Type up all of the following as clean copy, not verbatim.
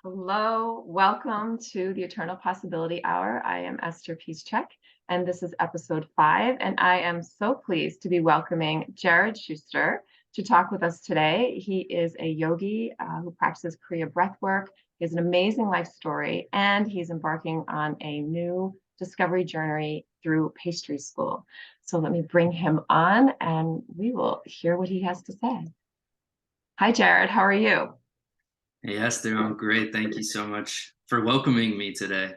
Hello, welcome to the Eternal Possibility Hour. I am Esther Piszczek, and this is episode 5. And I am so pleased to be welcoming Jared Schuster to talk with us today. He is a yogi who practices Kriya breathwork. He has an amazing life story, and he's embarking on a new discovery journey through pastry school. So let me bring him on, and we will hear what he has to say. Hi, Jared. How are you? Hey Esther, I'm great. Thank you so much for welcoming me today.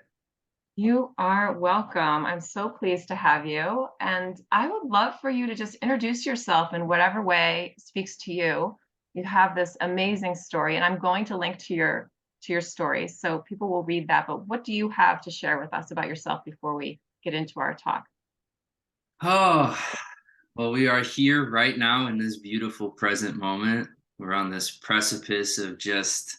You are welcome. I'm so pleased to have you. And I would love for you to just introduce yourself in whatever way speaks to you. You have this amazing story, and I'm going to link to your story so people will read that. But what do you have to share with us about yourself before we get into our talk? Oh, well, we are here right now in this beautiful present moment. We're on this precipice of just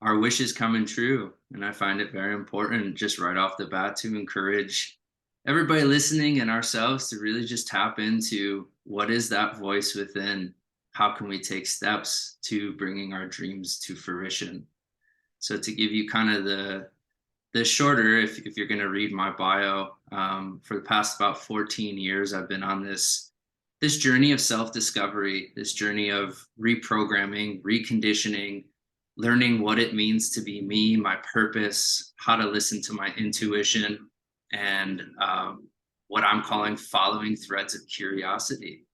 our wishes coming true. And I find it very important just right off the bat to encourage everybody listening and ourselves to really just tap into what is that voice within? How can we take steps to bringing our dreams to fruition? So to give you kind of the shorter, if you're going to read my bio, for the past about 14 years, I've been on this journey of self-discovery, this journey of reprogramming, reconditioning, learning what it means to be me, my purpose, how to listen to my intuition, and what I'm calling following threads of curiosity.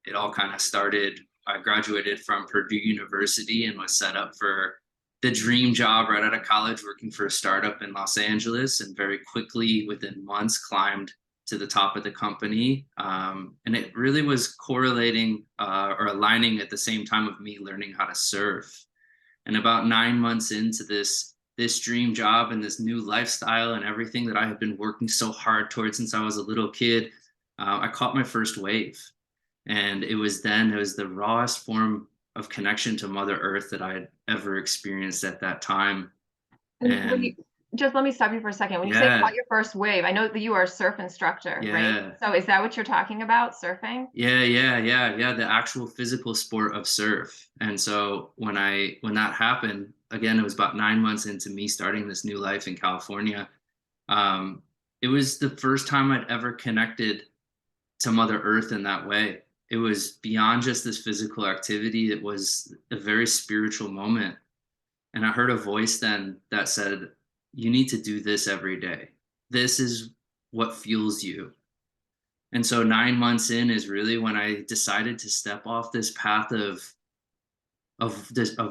It all kind of started. I graduated from Purdue University and was set up for the dream job right out of college, working for a startup in Los Angeles, and very quickly, within months, climbed to the top of the company. And it really was correlating or aligning at the same time of me learning how to surf. And about 9 months into this dream job and this new lifestyle and everything that I had been working so hard towards since I was a little kid, I caught my first wave. And it was the rawest form of connection to Mother Earth that I had ever experienced at that time. And when you And just let me stop you for a second. When you say caught yeah, your first wave, I know that you are a surf instructor, right? yeah, So is that what you're talking about, surfing? yeah, the actual physical sport of surf. And so when that happened, again, it was about 9 months into me starting this new life in California. Um, it was the first time I'd ever connected to Mother Earth in that way. It was beyond just this physical activity. It was a very spiritual moment. And I heard a voice then that said, "You need to do this every day. This is what fuels you." And so 9 months in is really when I decided to step off this path of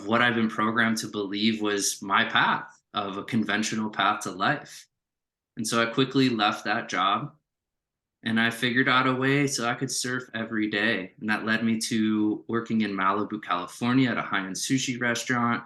what I've been programmed to believe was my path, of a conventional path to life. And so I quickly left that job and I figured out a way so I could surf every day. And that led me to working in Malibu, California at a high end sushi restaurant.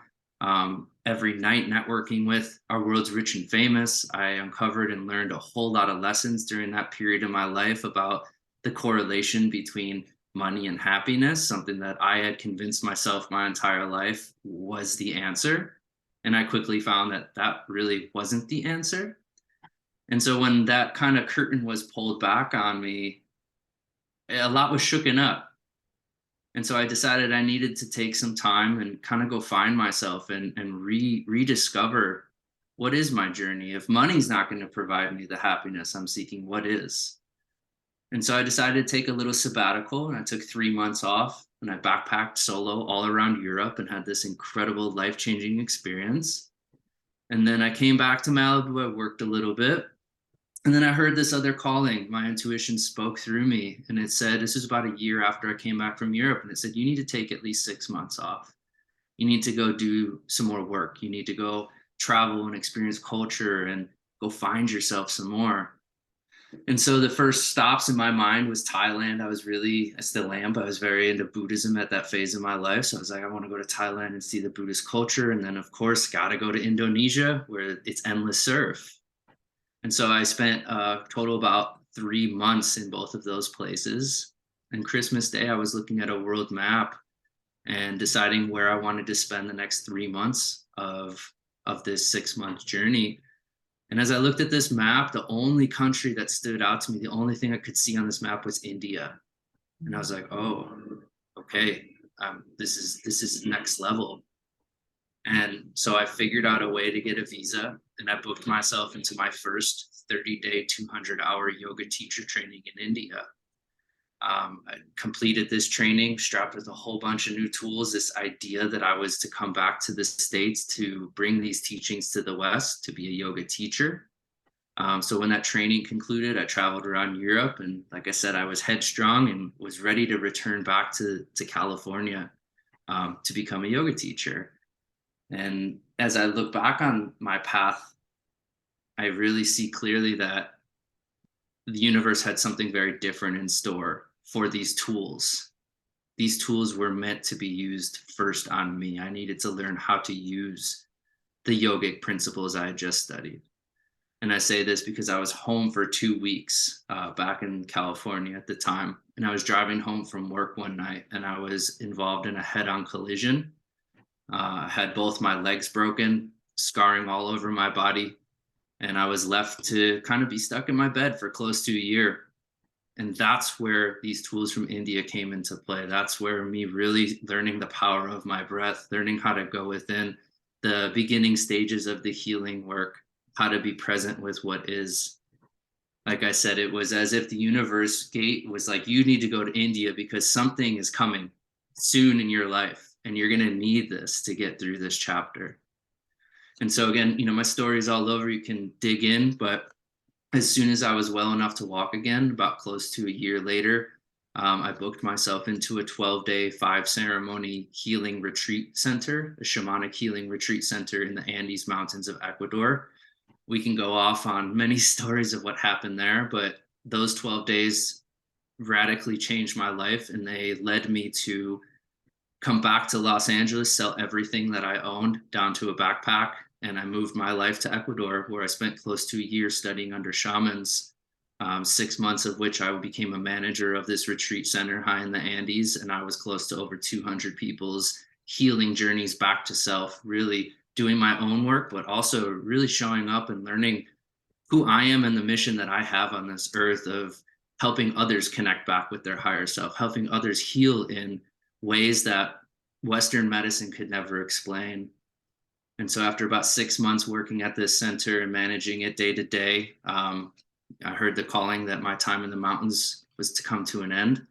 Every night, networking with our world's rich and famous. I uncovered and learned a whole lot of lessons during that period of my life about the correlation between money and happiness, something that I had convinced myself my entire life was the answer. And I quickly found that that really wasn't the answer. And so when that kind of curtain was pulled back on me, a lot was shooken up. And so I decided I needed to take some time and kind of go find myself and rediscover what is my journey. If money's not going to provide me the happiness I'm seeking, what is? And so I decided to take a little sabbatical and I took 3 months off and I backpacked solo all around Europe and had this incredible life-changing experience. And then I came back to Malibu. I worked a little bit. And then I heard this other calling. My intuition spoke through me, and it said, this was about a year after I came back from Europe, and it said, you need to take at least 6 months off. You need to go do some more work. You need to go travel and experience culture and go find yourself some more. And so the first stops in my mind was Thailand. I still am, but I was very into Buddhism at that phase of my life. So I was like, I want to go to Thailand and see the Buddhist culture. And then, of course, got to go to Indonesia where it's endless surf. And so I spent a total about 3 months in both of those places. And Christmas Day, I was looking at a world map and deciding where I wanted to spend the next 3 months of this 6 month journey. And as I looked at this map, the only country that stood out to me, the only thing I could see on this map was India. And I was like, oh, okay, this is next level. And so I figured out a way to get a visa, and I booked myself into my first 30-day, 200-hour yoga teacher training in India. I completed this training, strapped with a whole bunch of new tools. This idea that I was to come back to the States to bring these teachings to the West, to be a yoga teacher. So when that training concluded, I traveled around Europe, and like I said, I was headstrong and was ready to return back to California to become a yoga teacher. And as I look back on my path, I really see clearly that the universe had something very different in store for these tools. These tools were meant to be used first on me. I needed to learn how to use the yogic principles I had just studied. And I say this because I was home for 2 weeks back in California at the time. And I was driving home from work one night, and I was involved in a head on collision. Had both my legs broken, scarring all over my body. And I was left to kind of be stuck in my bed for close to a year. And that's where these tools from India came into play. That's where me really learning the power of my breath, learning how to go within the beginning stages of the healing work, how to be present with what is. Like I said, it was as if the universe gate was like, you need to go to India because something is coming soon in your life, and you're going to need this to get through this chapter. And so again, my story is all over. You can dig in, but as soon as I was well enough to walk again, about close to a year later, I booked myself into a 12-day, 5-ceremony healing retreat center, a shamanic healing retreat center in the Andes Mountains of Ecuador. We can go off on many stories of what happened there, but those 12 days radically changed my life, and they led me to come back to Los Angeles, sell everything that I owned down to a backpack, and I moved my life to Ecuador, where I spent close to a year studying under shamans, 6 months of which I became a manager of this retreat center high in the Andes, and I was close to over 200 people's healing journeys back to self, really doing my own work, but also really showing up and learning who I am and the mission that I have on this earth of helping others connect back with their higher self, helping others heal in ways that Western medicine could never explain. And so after about 6 months working at this center and managing it day to day, I heard the calling that my time in the mountains was to come to an end.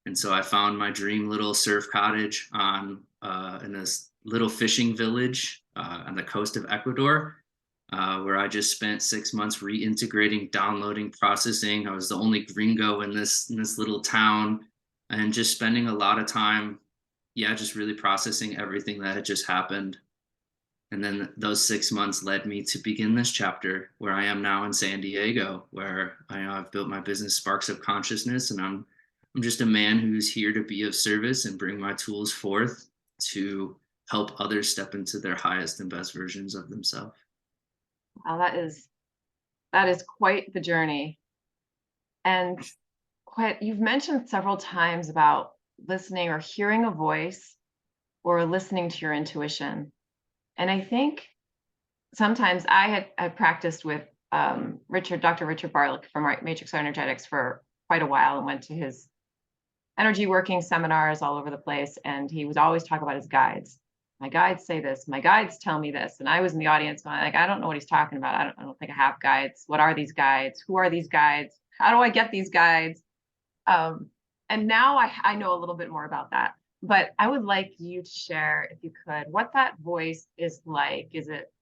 And so I found my dream little surf cottage in this little fishing village on the coast of Ecuador, where I just spent 6 months reintegrating, downloading, processing. I was the only gringo in this little town, and just spending a lot of time, just really processing everything that had just happened. And then those 6 months led me to begin this chapter where I am now in San Diego, where I've built my business Sparks of Consciousness, and I'm just a man who's here to be of service and bring my tools forth to help others step into their highest and best versions of themselves. Wow, that is quite the journey. And you've mentioned several times about listening or hearing a voice or listening to your intuition. And I think sometimes I practiced with Dr. Richard Barlick from Matrix Energetics for quite a while, and went to his energy working seminars all over the place. And he was always talking about his guides. My guides say this, my guides tell me this. And I was in the audience going like, I don't know what he's talking about. I don't think I have guides. What are these guides? Who are these guides? How do I get these guides? And now I know a little bit more about that. But I would like you to share, if you could, what that voice is like. Is it,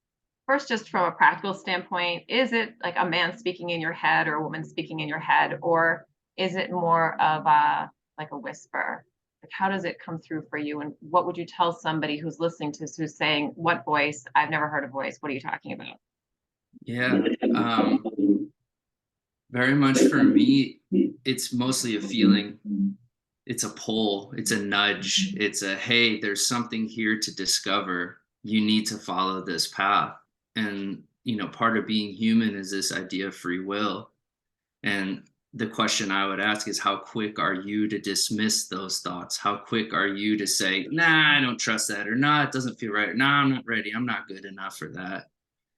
first, just from a practical standpoint, is it like a man speaking in your head or a woman speaking in your head? Or is it more of like a whisper? Like, how does it come through for you? And what would you tell somebody who's listening to this, who's saying, what voice? I've never heard a voice. What are you talking about? Yeah, very much for me, it's mostly a feeling. It's a pull, it's a nudge, it's a, hey, there's something here to discover. You need to follow this path. And, part of being human is this idea of free will. And the question I would ask is, how quick are you to dismiss those thoughts? How quick are you to say, nah, I don't trust that, or nah, it doesn't feel right, or nah, I'm not ready, I'm not good enough for that.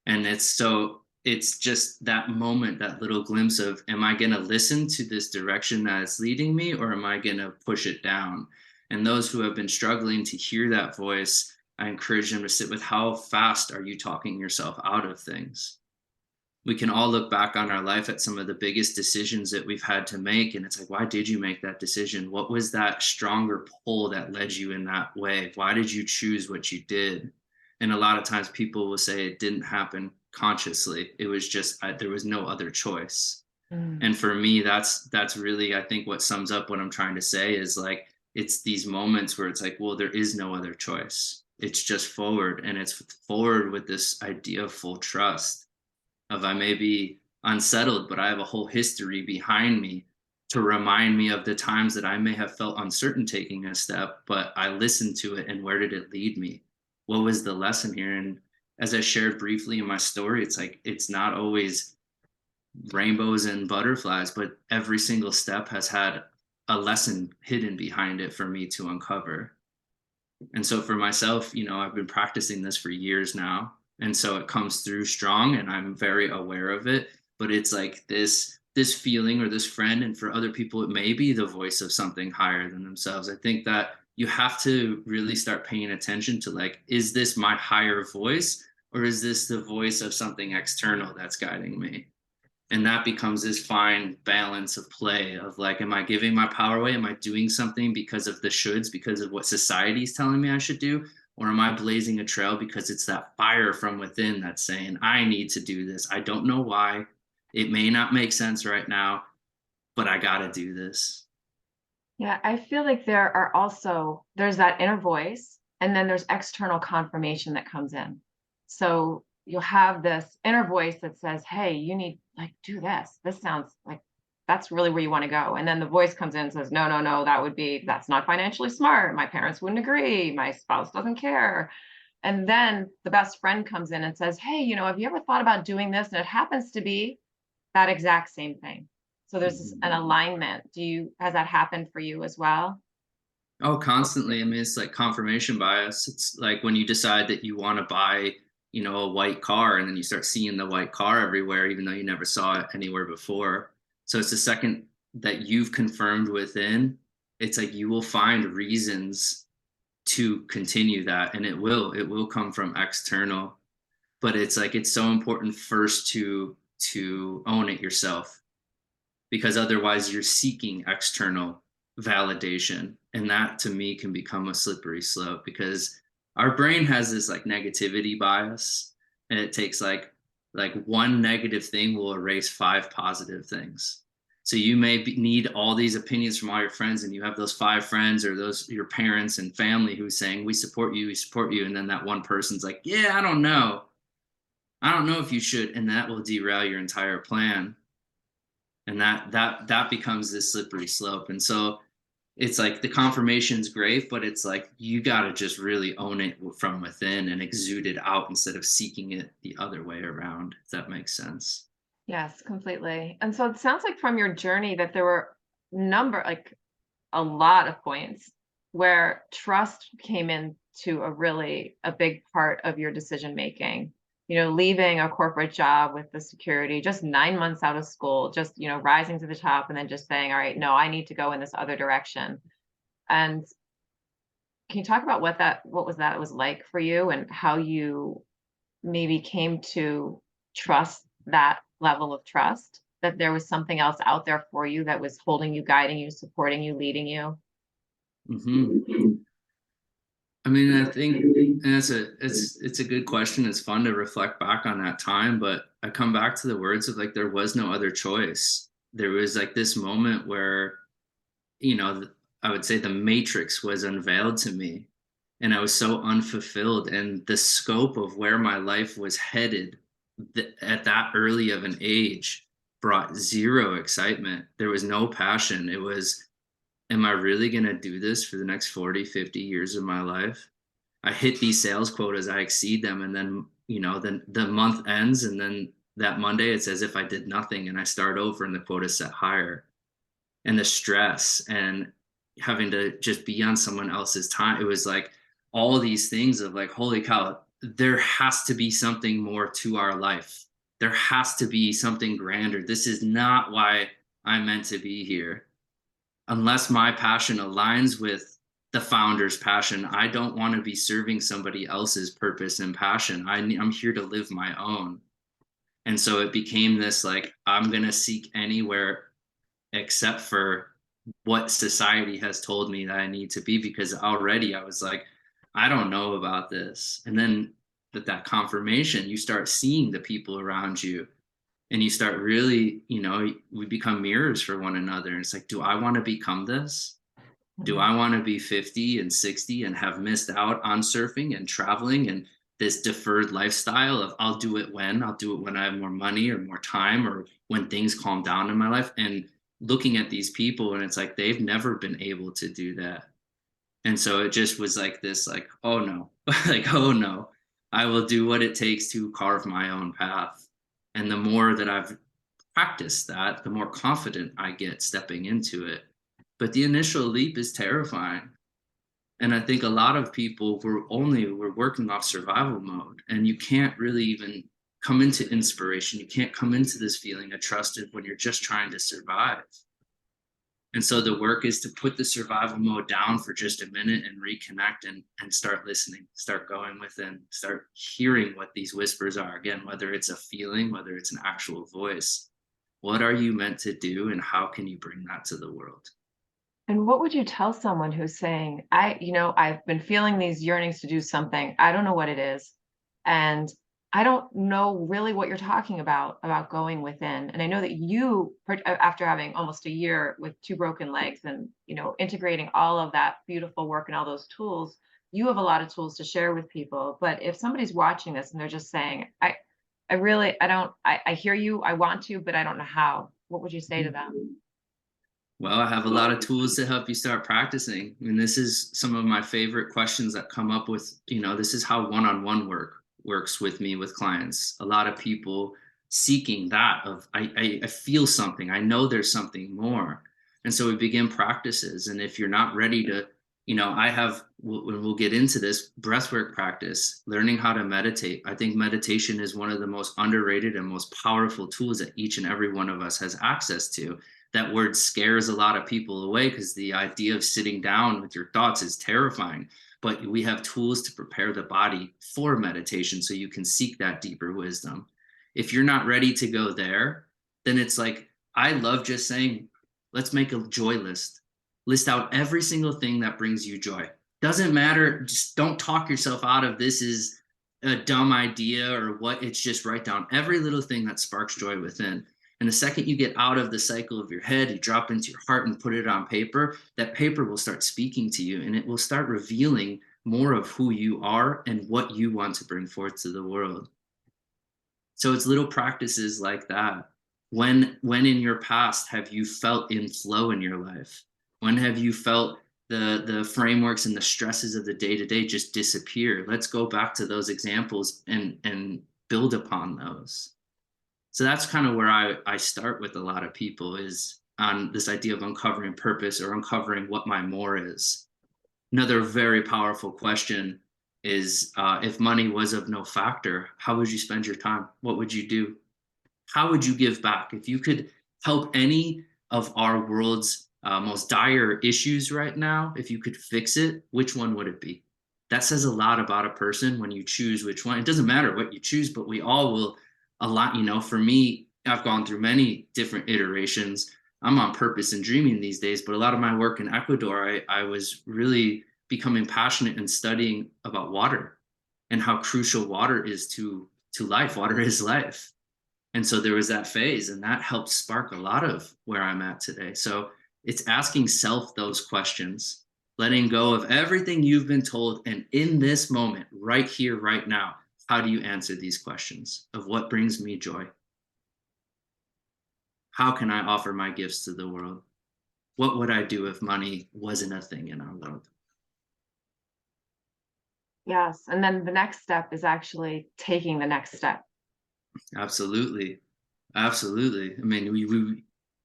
And it's just that moment, that little glimpse of, am I going to listen to this direction that it's leading me, or am I going to push it down? And those who have been struggling to hear that voice, I encourage them to sit with how fast are you talking yourself out of things. We can all look back on our life at some of the biggest decisions that we've had to make. And it's like, why did you make that decision? What was that stronger pull that led you in that way? Why did you choose what you did? And a lot of times people will say it didn't happen consciously. It was just, there was no other choice. Mm. And for me, that's really, I think, what sums up what I'm trying to say is like, it's these moments where it's like, well, there is no other choice. It's just forward, and it's forward with this idea of full trust of I may be unsettled, but I have a whole history behind me to remind me of the times that I may have felt uncertain taking a step, but I listened to it, and where did it lead me? What was the lesson here? And as I shared briefly in my story, it's like it's not always rainbows and butterflies, but every single step has had a lesson hidden behind it for me to uncover. And so for myself, I've been practicing this for years now. And so it comes through strong and I'm very aware of it. But it's like this feeling or this friend, and for other people, it may be the voice of something higher than themselves. I think that you have to really start paying attention to like, is this my higher voice, or is this the voice of something external that's guiding me? And that becomes this fine balance of play of like, am I giving my power away? Am I doing something because of the shoulds, because of what society is telling me I should do? Or am I blazing a trail because it's that fire from within that's saying, I need to do this. I don't know why. It may not make sense right now, but I got to do this. Yeah, I feel like there's that inner voice, and then there's external confirmation that comes in. So you'll have this inner voice that says, "Hey, you need like do this. This sounds like that's really where you want to go." And then the voice comes in and says, "No, no, no, that's not financially smart. My parents wouldn't agree. My spouse doesn't care." And then the best friend comes in and says, "Hey, have you ever thought about doing this?" And it happens to be that exact same thing. So there's an Mhm. alignment. Has that happened for you as well? Oh, constantly. I mean, it's like confirmation bias. It's like when you decide that you want to buy, a white car, and then you start seeing the white car everywhere, even though you never saw it anywhere before. So it's the second that you've confirmed within, it's like you will find reasons to continue that, and it will come from external. But it's like it's so important first to own it yourself, because otherwise you're seeking external validation, and that to me can become a slippery slope because our brain has this like negativity bias, and it takes like one negative thing will erase five positive things. So you may need all these opinions from all your friends, and you have those five friends or those your parents and family who's saying we support you, and then that one person's like, yeah, I don't know if you should, and that will derail your entire plan. And that becomes this slippery slope. And so it's like the confirmation's great, but it's like you got to just really own it from within and exude it out instead of seeking it the other way around, if that makes sense. Yes, completely. And so it sounds like from your journey that there were like a lot of points where trust came into a big part of your decision making. Leaving a corporate job with the security, just 9 months out of school, just, rising to the top and then just saying, all right, no, I need to go in this other direction. And can you talk about what was like for you and how you maybe came to trust that level of trust that there was something else out there for you that was holding you, guiding you, supporting you, leading you? Hmm. I mean, I think, and it's a good question. It's fun to reflect back on that time, but I come back to the words of like there was no other choice. There was like this moment where, I would say the matrix was unveiled to me, and I was so unfulfilled, and the scope of where my life was headed at that early of an age brought zero excitement. There was no passion. It was, am I really going to do this for the next 40, 50 years of my life? I hit these sales quotas, I exceed them, and then, then the month ends, and then that Monday it's as if I did nothing, and I start over and the quota set higher. And the stress and having to just be on someone else's time, it was like all these things of like, holy cow, there has to be something more to our life. There has to be something grander. This is not why I'm meant to be here. Unless my passion aligns with the founder's passion. I don't want to be serving somebody else's purpose and passion. I'm here to live my own. And so it became this like, I'm going to seek anywhere except for what society has told me that I need to be, because already I was like, I don't know about this. And then with that confirmation, you start seeing the people around you and you start really, we become mirrors for one another. And it's like, do I want to become this? Do Mhm. I want to be 50 and 60 and have missed out on surfing and traveling and this deferred lifestyle of I'll do it when I have more money or more time or when things calm down in my life? And looking at these people, and it's like they've never been able to do that. And so it just was like this, like, oh no, like, oh no, I will do what it takes to carve my own path. And the more that I've practiced that, the more confident I get stepping into it. But the initial leap is terrifying. And I think a lot of people we're working off survival mode, and you can't really even come into inspiration. You can't come into this feeling of trusted when you're just trying to survive. And so the work is to put the survival mode down for just a minute and reconnect and start listening, start going within, start hearing what these whispers are. Again, whether it's a feeling, whether it's an actual voice. What are you meant to do, and how can you bring that to the world? And what would you tell someone who's saying, I've been feeling these yearnings to do something. I don't know what it is. And I don't know really what you're talking about going within. And I know that after having almost a year with two broken legs and, integrating all of that beautiful work and all those tools, you have a lot of tools to share with people. But if somebody's watching this and they're just saying, I really, I don't, I hear you, I want to, but I don't know how, what would you say to them? Well, I have a lot of tools to help you start practicing. I mean, this is some of my favorite questions that come up with, this is how one-on-one work works with me with clients. A lot of people seeking that of I feel something. I know there's something more. And so we begin practices. And if you're not ready to, I have we'll get into this breathwork practice, learning how to meditate. I think meditation is one of the most underrated and most powerful tools that each and every one of us has access to. That word scares a lot of people away because the idea of sitting down with your thoughts is terrifying. But we have tools to prepare the body for meditation so you can seek that deeper wisdom. If you're not ready to go there, then it's like, I love just saying, let's make a joy list. List out every single thing that brings you joy. Doesn't matter. Just don't talk yourself out of this is a dumb idea or what. It's just write down every little thing that sparks joy within. And the second you get out of the cycle of your head, you drop into your heart and put it on paper, that paper will start speaking to you and it will start revealing more of who you are and what you want to bring forth to the world. So it's little practices like that. When in your past have you felt in flow in your life? When have you felt the frameworks and the stresses of the day to day just disappear? Let's go back to those examples and build upon those. So that's kind of where I start with a lot of people is on this idea of uncovering purpose or uncovering what my more is. Another very powerful question is if money was of no factor, how would you spend your time? What would you do? How would you give back? If you could help any of our world's most dire issues right now, if you could fix it, which one would it be? That says a lot about a person when you choose which one. It doesn't matter what you choose, but we all will a lot. For me, I've gone through many different iterations. I'm on purpose and dreaming these days, but a lot of my work in Ecuador, I was really becoming passionate and studying about water and how crucial water is to life. Water is life. And so there was that phase, and that helped spark a lot of where I'm at today. So it's asking self those questions, letting go of everything you've been told. And in this moment, right here, right now, how do you answer these questions of what brings me joy? How can I offer my gifts to the world? What would I do if money wasn't a thing in our world? Yes. And then the next step is actually taking the next step. Absolutely. Absolutely. I mean,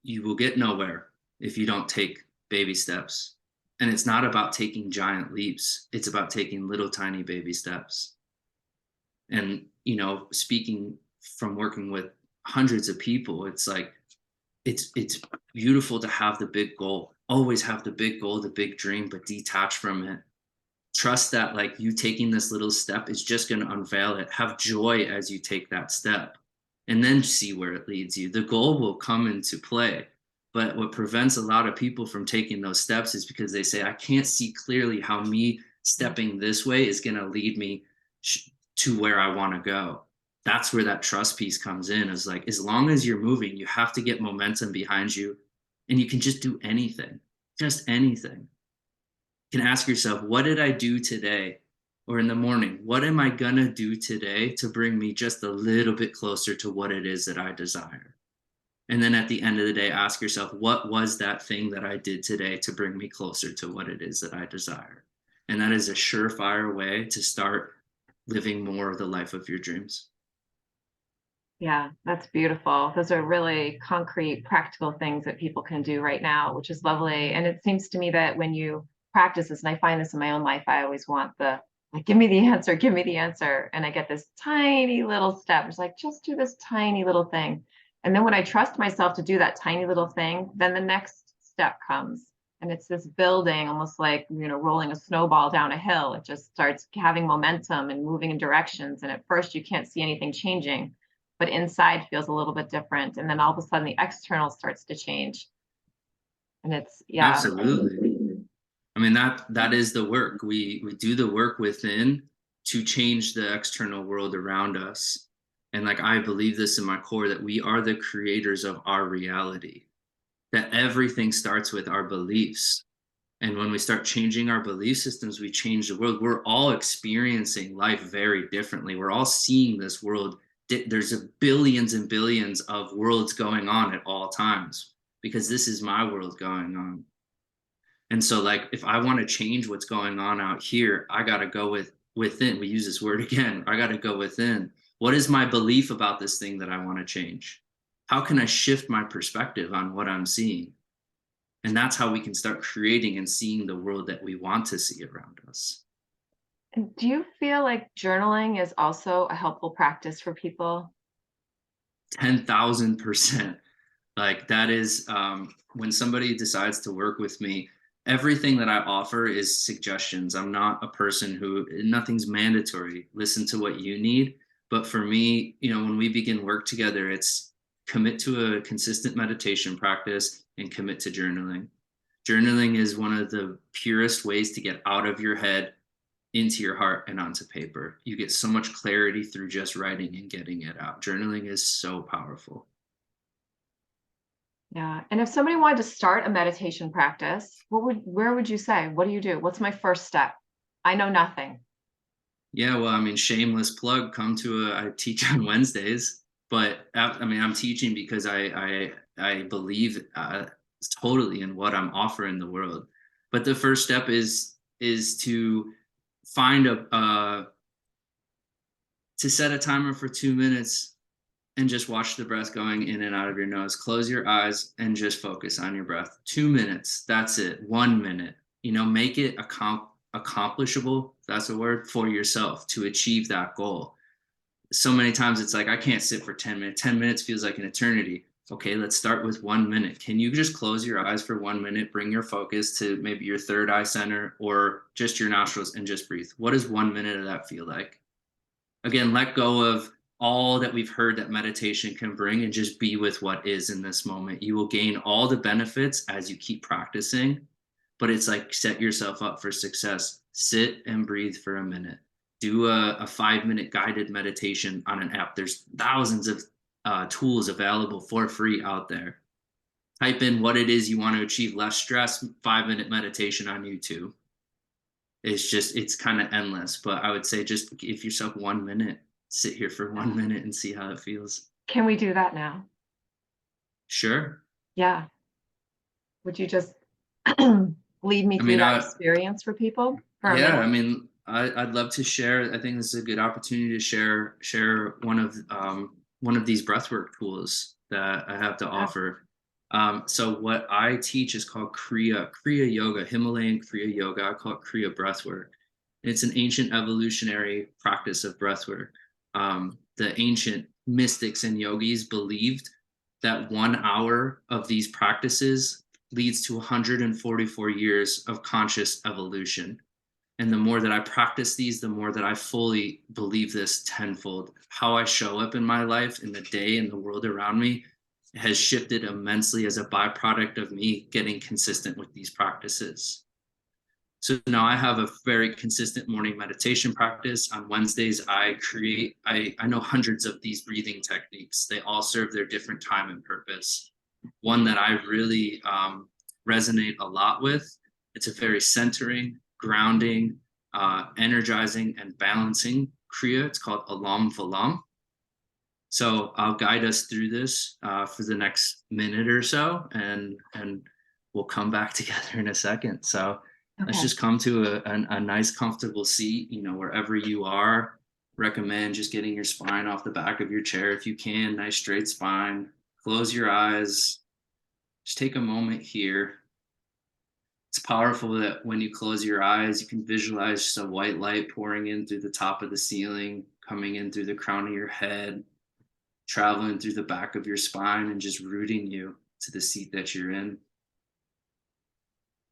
you will get nowhere if you don't take baby steps. And it's not about taking giant leaps, it's about taking little tiny baby steps. And, speaking from working with hundreds of people, it's like, it's beautiful to have the big goal. always have the big goal, the big dream, but detach from it. Trust that like you taking this little step is just going to unveil it. Have joy as you take that step and then see where it leads you. The goal will come into play. But what prevents a lot of people from taking those steps is because they say, I can't see clearly how me stepping this way is going to lead me to where I want to go. That's where that trust piece comes in, is like, as long as you're moving, you have to get momentum behind you and you can just do anything, just anything. You can ask yourself, what did I do today? Or in the morning, what am I going to do today to bring me just a little bit closer to what it is that I desire? And then at the end of the day, ask yourself, what was that thing that I did today to bring me closer to what it is that I desire? And that is a surefire way to start living more of the life of your dreams. Yeah, that's beautiful. Those are really concrete, practical things that people can do right now, which is lovely. And it seems to me that when you practice this, and I find this in my own life, I always want the like, give me the answer, give me the answer. And I get this tiny little step. It's like, just do this tiny little thing. And then when I trust myself to do that tiny little thing, then the next step comes. And it's this building, almost like, rolling a snowball down a hill. It just starts having momentum and moving in directions. And at first, you can't see anything changing, but inside feels a little bit different. And then all of a sudden the external starts to change. And it's, yeah. Absolutely. I mean, that is the work. We do the work within to change the external world around us. And like I believe this in my core, that we are the creators of our reality, that everything starts with our beliefs. And when we start changing our belief systems, we change the world. We're all experiencing life very differently. We're all seeing this world. There's a billions and billions of worlds going on at all times, because this is my world going on. And so like if I want to change what's going on out here, I got to go within. We use this word again. I got to go within. What is my belief about this thing that I want to change? How can I shift my perspective on what I'm seeing? And that's how we can start creating and seeing the world that we want to see around us. And do you feel like journaling is also a helpful practice for people? 10,000%. Like that is when somebody decides to work with me, everything that I offer is suggestions. I'm not a person who, nothing's mandatory. Listen to what you need. But for me, when we begin work together, it's commit to a consistent meditation practice and commit to journaling. Journaling is one of the purest ways to get out of your head into your heart and onto paper. You get so much clarity through just writing and getting it out. Journaling is so powerful. Yeah. And if somebody wanted to start a meditation practice, where would you say? What do you do? What's my first step? I know nothing. Yeah, well, I mean, shameless plug. I teach on Wednesdays, but I mean, I'm teaching because I believe totally in what I'm offering the world. But the first step is to find to set a timer for 2 minutes and just watch the breath going in and out of your nose. Close your eyes and just focus on your breath. 2 minutes. That's it. 1 minute. Make it accomplishable. That's a word for yourself to achieve that goal. So many times it's like, I can't sit for 10 minutes. 10 minutes feels like an eternity. Okay, let's start with 1 minute. Can you just close your eyes for 1 minute? Bring your focus to maybe your third eye center or just your nostrils and just breathe. What does 1 minute of that feel like? Again, let go of all that we've heard that meditation can bring and just be with what is in this moment. You will gain all the benefits as you keep practicing, but it's like set yourself up for success. Sit and breathe for a minute. Do a 5 minute guided meditation on an app. There's thousands of tools available for free out there. Type in what it is you want to achieve, less stress, 5 minute meditation on YouTube. It's kind of endless, but I would say just give yourself 1 minute, sit here for 1 minute and see how it feels. Can we do that now? Sure. Yeah. Would you just lead me I through mean, that experience for people for a yeah, minute? I mean, I'd love to share. I think this is a good opportunity to share one of these breathwork tools that I have to Yeah. offer. So what I teach is called Kriya Yoga, Himalayan Kriya Yoga. I call it Kriya Breathwork. It's an ancient evolutionary practice of breathwork. The ancient mystics and yogis believed that 1 hour of these practices leads to 144 years of conscious evolution. And the more that I practice these, the more that I fully believe this tenfold. How I show up in my life, in the day, in the world around me, has shifted immensely as a byproduct of me getting consistent with these practices. So now I have a very consistent morning meditation practice. On Wednesdays, I know hundreds of these breathing techniques. They all serve their different time and purpose. One that I really resonate a lot with, it's a very centering, grounding, energizing, and balancing Kriya. It's called Alam Valam. So I'll guide us through this for the next minute or so, and we'll come back together in a second. So let's Okay. just come to a nice, comfortable seat, wherever you are. Recommend just getting your spine off the back of your chair if you can. Nice straight spine. Close your eyes. Just take a moment here. It's powerful that when you close your eyes, you can visualize just a white light pouring in through the top of the ceiling, coming in through the crown of your head, traveling through the back of your spine, and just rooting you to the seat that you're in.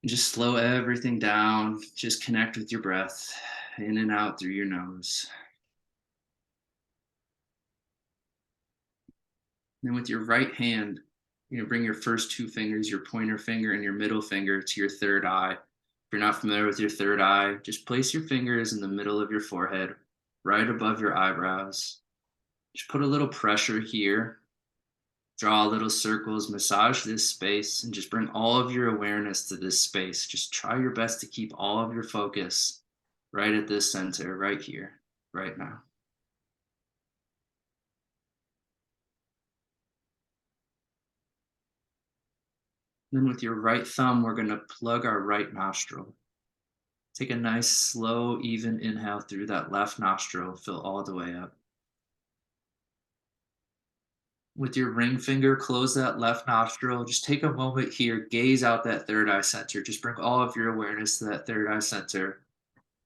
And just slow everything down. Just connect with your breath in and out through your nose. Then with your right hand, bring your first two fingers, your pointer finger and your middle finger, to your third eye. If you're not familiar with your third eye, just place your fingers in the middle of your forehead, right above your eyebrows. Just put a little pressure here. Draw little circles, massage this space, and just bring all of your awareness to this space. Just try your best to keep all of your focus right at this center, right here, right now. Then with your right thumb, we're going to plug our right nostril. Take a nice, slow, even inhale through that left nostril. Fill all the way up. With your ring finger, close that left nostril. Just take a moment here. Gaze out that third eye center. Just bring all of your awareness to that third eye center.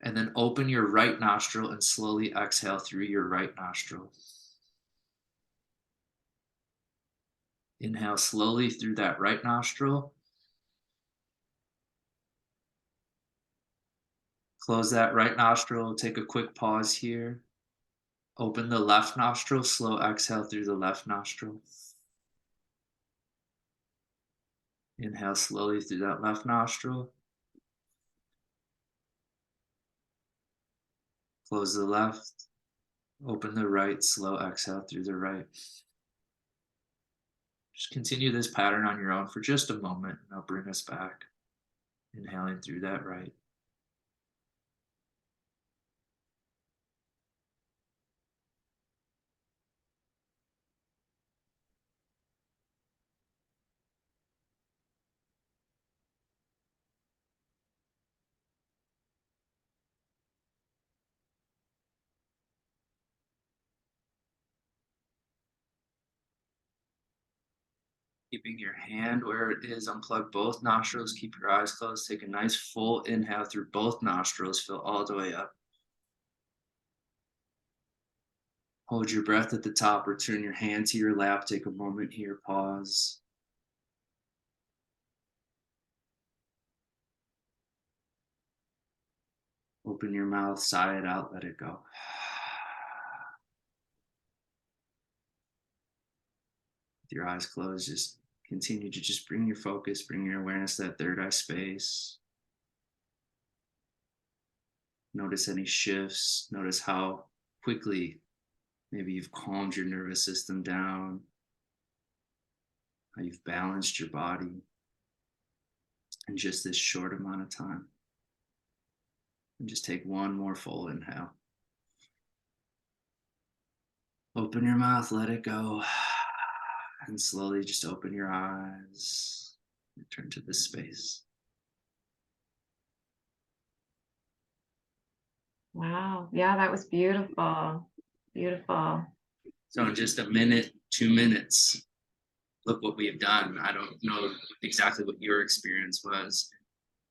And then open your right nostril and slowly exhale through your right nostril. Inhale slowly through that right nostril. Close that right nostril. Take a quick pause here. Open the left nostril. Slow exhale through the left nostril. Inhale slowly through that left nostril. Close the left. Open the right. Slow exhale through the right. Just continue this pattern on your own for just a moment, and I'll bring us back. Inhaling through that right. Keeping your hand where it is, unplug both nostrils, keep your eyes closed, take a nice full inhale through both nostrils, fill all the way up. Hold your breath at the top, return your hand to your lap, take a moment here, pause. Open your mouth, sigh it out, let it go. With your eyes closed, just continue to just bring your focus, bring your awareness to that third eye space. Notice any shifts, notice how quickly maybe you've calmed your nervous system down, how you've balanced your body in just this short amount of time. And just take one more full inhale. Open your mouth, let it go. And slowly just open your eyes. Return to this space. Wow. Yeah, that was beautiful. Beautiful. So in just a minute, 2 minutes, look what we have done. I don't know exactly what your experience was,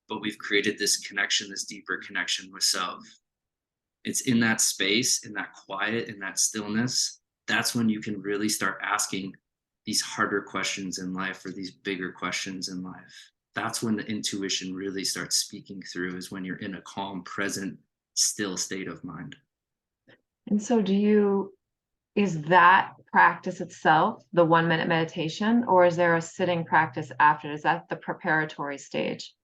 but we've created this connection, this deeper connection with self. It's in that space, in that quiet, in that stillness, that's when you can really start asking these harder questions in life, or these bigger questions in life. that's when the intuition really starts speaking through, is when you're in a calm, present, still state of mind. And so is that practice itself the 1 minute meditation, or is there a sitting practice after? Is that the preparatory stage?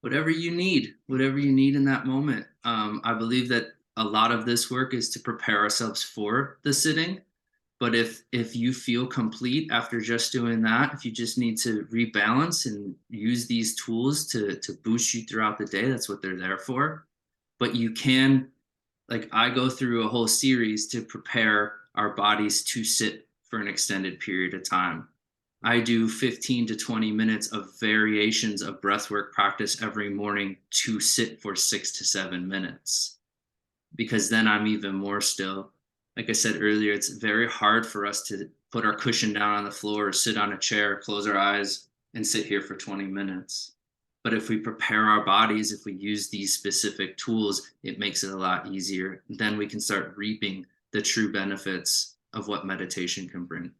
Whatever you need in that moment. I believe that a lot of this work is to prepare ourselves for the sitting. But if you feel complete after just doing that, if you just need to rebalance and use these tools to boost you throughout the day, that's what they're there for. But you can, like, I go through a whole series to prepare our bodies to sit for an extended period of time. I do 15 to 20 minutes of variations of breathwork practice every morning to sit for 6 to 7 minutes, because then I'm even more still. Like I said earlier, it's very hard for us to put our cushion down on the floor or sit on a chair, close our eyes, and sit here for 20 minutes. But if we prepare our bodies, if we use these specific tools, it makes it a lot easier. Then we can start reaping the true benefits of what meditation can bring.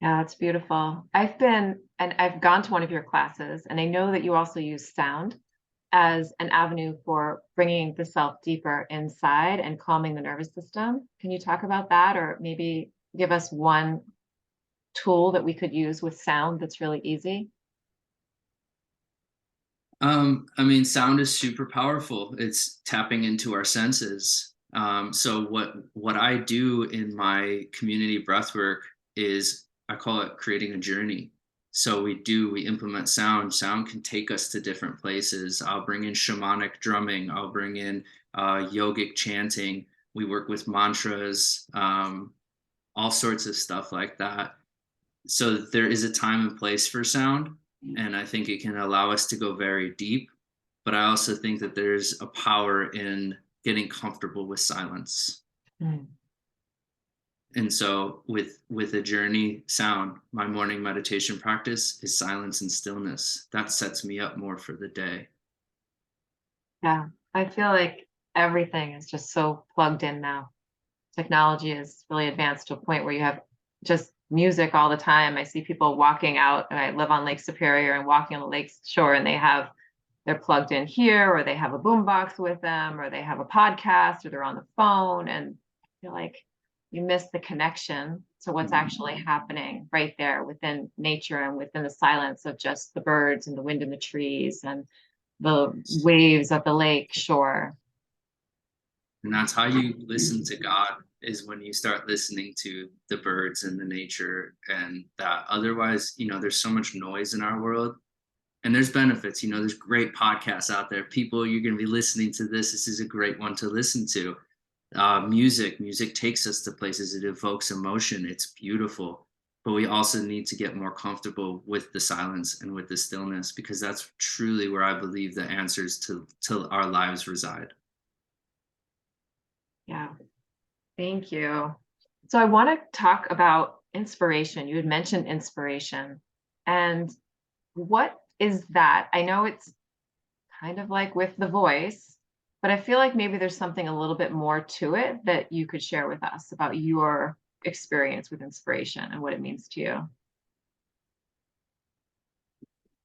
Yeah, it's beautiful. I've gone to one of your classes, and I know that you also use sound as an avenue for bringing the self deeper inside and calming the nervous system. Can you talk about that, or maybe give us one tool that we could use with sound that's really easy? I mean, sound is super powerful. It's tapping into our senses. So what I do in my community breathwork is, I call it creating a journey. So we implement sound. Sound can take us to different places. I'll bring in shamanic drumming. I'll bring in yogic chanting. We work with mantras, all sorts of stuff like that. So there is a time and place for sound, and I think it can allow us to go very deep. But I also think that there's a power in getting comfortable with silence. Mm. And so with a journey sound, my morning meditation practice is silence and stillness. That sets me up more for the day. Yeah, I feel like everything is just so plugged in now. Technology is really advanced to a point where you have just music all the time. I see people walking out, and I live on Lake Superior, and walking on the lake shore, and they're plugged in here, or they have a boombox with them, or they have a podcast, or they're on the phone, and I feel like you miss the connection to what's actually happening right there within nature and within the silence of just the birds and the wind in the trees and the waves of the lake shore. And that's how you listen to God, is when you start listening to the birds and the nature and that. Otherwise, there's so much noise in our world, and there's benefits. There's great podcasts out there. People, you're going to be listening to this. This is a great one to listen to. Music takes us to places. It evokes emotion. It's beautiful. But we also need to get more comfortable with the silence and with the stillness, because that's truly where I believe the answers to our lives reside. Yeah, thank you. So I want to talk about inspiration. You had mentioned inspiration. And what is that? I know it's kind of like with the voice, but I feel like maybe there's something a little bit more to it that you could share with us about your experience with inspiration and what it means to you.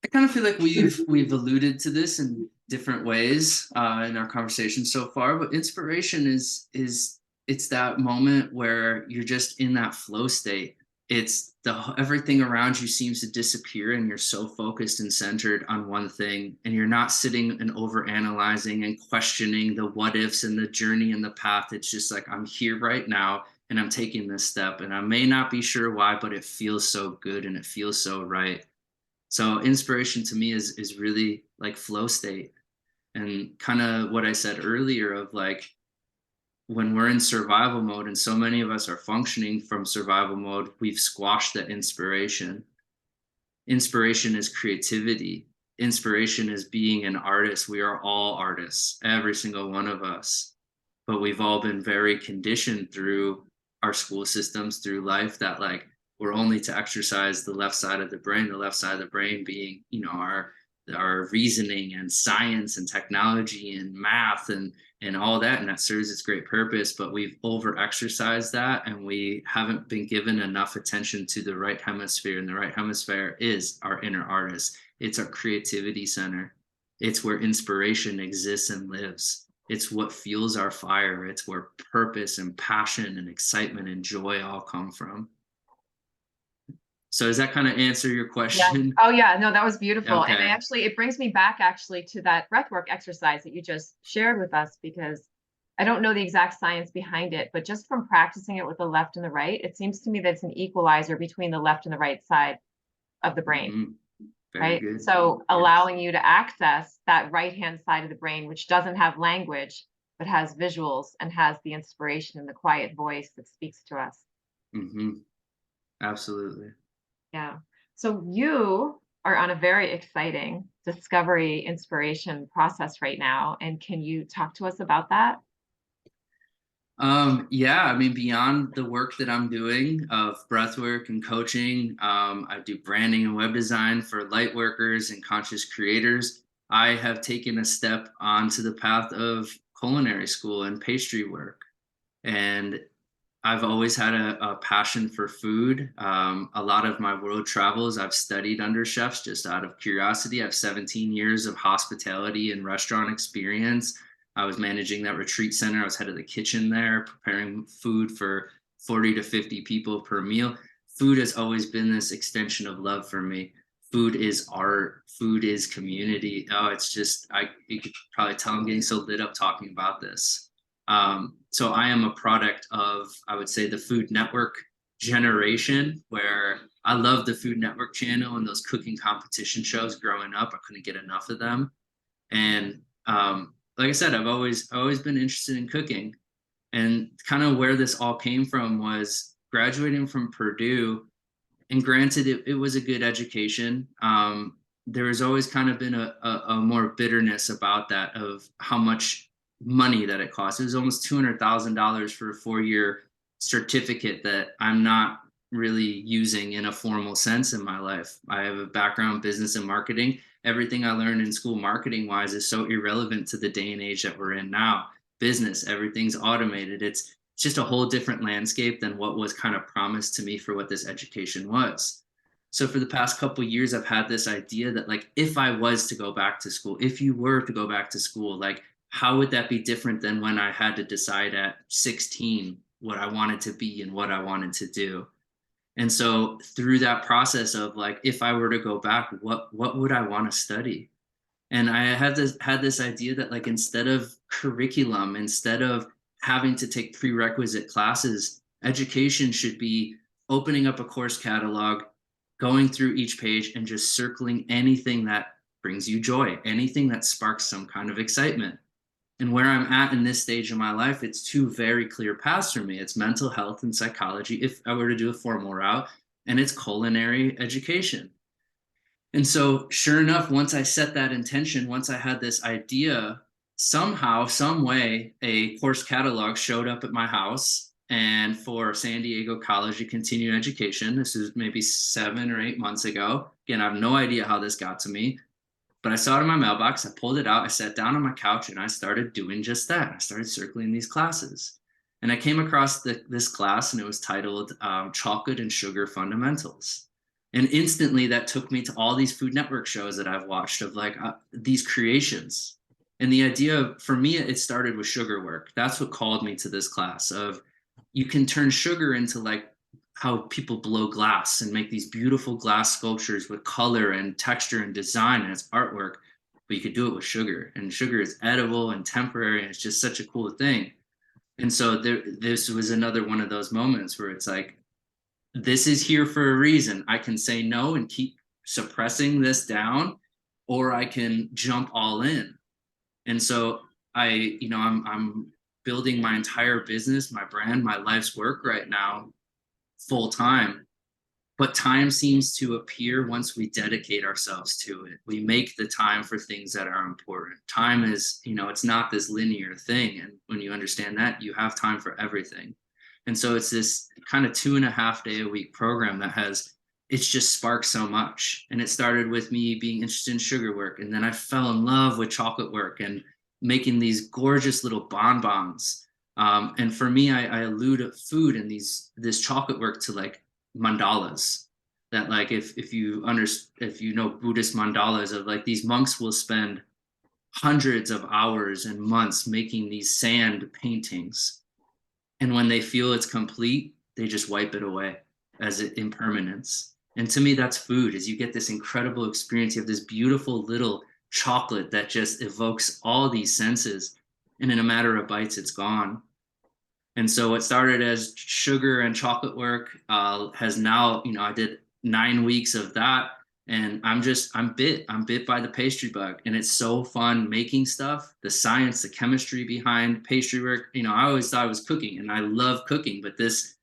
I kind of feel like we've alluded to this in different ways in our conversation so far, but inspiration is it's that moment where you're just in that flow state. It's everything around you seems to disappear, and you're so focused and centered on one thing, and you're not sitting and over analyzing and questioning the what ifs and the journey and the path. It's just like, I'm here right now, and I'm taking this step, and I may not be sure why, but it feels so good and it feels so right. So inspiration to me is really like flow state, and kind of what I said earlier of, like, when we're in survival mode and so many of us are functioning from survival mode, we've squashed that inspiration. Inspiration is creativity. Inspiration is being an artist. We are all artists, every single one of us. But we've all been very conditioned through our school systems, through life, that, like, we're only to exercise the left side of the left side of the brain being, our reasoning and science and technology and math, and and all that, and that serves its great purpose, but we've over exercised that, and we haven't been given enough attention to the right hemisphere. And the right hemisphere is our inner artist. It's our creativity center. It's where inspiration exists and lives. It's what fuels our fire. It's where purpose and passion and excitement and joy all come from. So does that kind of answer your Yeah. question? Oh yeah, no, that was beautiful. And Okay. it brings me back actually to that breathwork exercise that you just shared with us, because I don't know the exact science behind it, but just from practicing it with the left and the right, it seems to me that it's an equalizer between the left and the right side of the brain, Hmm. Very right? good. So Yes. allowing you to access that right-hand side of the brain, which doesn't have language, but has visuals and has the inspiration and the quiet voice that speaks to us. Hmm. Absolutely. Yeah. So you are on a very exciting discovery inspiration process right now. And can you talk to us about that? Yeah, I mean, beyond the work that I'm doing of breathwork and coaching, I do branding and web design for light workers and conscious creators. I have taken a step onto the path of culinary school and pastry work. And I've always had a passion for food. A lot of my world travels, I've studied under chefs just out of curiosity. I have 17 years of hospitality and restaurant experience. I was managing that retreat center. I was head of the kitchen there, preparing food for 40 to 50 people per meal. Food has always been this extension of love for me. Food is art. Food is community. Oh, it's just, you could probably tell I'm getting so lit up talking about this. So I am a product of, I would say, the Food Network generation, where I love the Food Network channel and those cooking competition shows growing up. I couldn't get enough of them. And like I said, I've always been interested in cooking. And kind of where this all came from was graduating from Purdue. And granted, it was a good education. There has always kind of been a more bitterness about that, of how much money that it costs. It was almost $200,000 for a 4-year certificate that I'm not really using in a formal sense in my life. I have a background in business and marketing. Everything I learned in school marketing wise is so irrelevant to the day and age that we're in now. Business, everything's automated. It's just a whole different landscape than what was kind of promised to me for what this education was. So for the past couple of years, I've had this idea that, like, if I was to go back to school, if you were to go back to school, like, how would that be different than when I had to decide at 16 what I wanted to be and what I wanted to do? And so through that process of, like, if I were to go back, what would I want to study? And I had this idea that, like, instead of curriculum, instead of having to take prerequisite classes, education should be opening up a course catalog, going through each page and just circling anything that brings you joy, anything that sparks some kind of excitement. And where I'm at in this stage of my life, it's two very clear paths for me. It's mental health and psychology, if I were to do a formal route, and it's culinary education. And so, sure enough, once I set that intention, once I had this idea, somehow, some way, a course catalog showed up at my house. And for San Diego College of Continuing Education, this is maybe 7 or 8 months ago. Again, I have no idea how this got to me, but I saw it in my mailbox. I pulled it out. I sat down on my couch and I started doing just that. I started circling these classes. And I came across this class, and it was titled Chocolate and Sugar Fundamentals. And instantly that took me to all these Food Network shows that I've watched of, like, these creations. And the idea of, for me, it started with sugar work. That's what called me to this class of, you can turn sugar into, like, how people blow glass and make these beautiful glass sculptures with color and texture and design, and it's artwork, but you could do it with sugar, and sugar is edible and temporary, and it's just such a cool thing. And so this was another one of those moments where it's like, this is here for a reason. I can say no and keep suppressing this down, or I can jump all in. And so I'm building my entire business, my brand, my life's work right now full time. But time seems to appear once we dedicate ourselves to it. We make the time for things that are important. Time is, it's not this linear thing. And when you understand that, you have time for everything. And so it's this kind of 2.5 day a week program that it's just sparked so much. And it started with me being interested in sugar work. And then I fell in love with chocolate work. And making these gorgeous little bonbons. And for me, I allude food and this chocolate work to like mandalas. That like if you know Buddhist mandalas, of like these monks will spend hundreds of hours and months making these sand paintings, and when they feel it's complete, they just wipe it away as impermanence. And to me, that's food. Is you get this incredible experience. You have this beautiful little chocolate that just evokes all these senses, and in a matter of bites, it's gone. And so what started as sugar and chocolate work has now, I did 9 weeks of that, and I'm bit by the pastry bug, and it's so fun making stuff. The science, the chemistry behind pastry work. I always thought I was cooking, and I love cooking, but this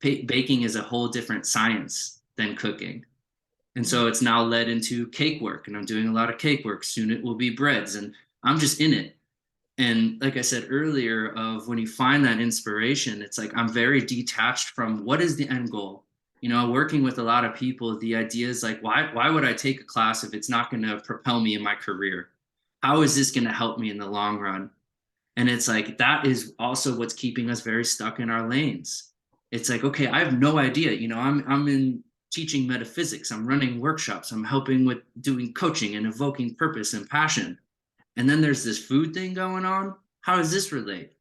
baking is a whole different science than cooking. And so it's now led into cake work, and I'm doing a lot of cake work. Soon it will be breads, and I'm just in it. And like I said earlier, of when you find that inspiration, it's like I'm very detached from what is the end goal. Working with a lot of people, the idea is like, why would I take a class if it's not going to propel me in my career? How is this going to help me in the long run? And it's like that is also what's keeping us very stuck in our lanes. It's like, okay, I have no idea. I'm in teaching metaphysics, I'm running workshops, I'm helping with doing coaching and evoking purpose and passion. And then there's this food thing going on. How does this relate?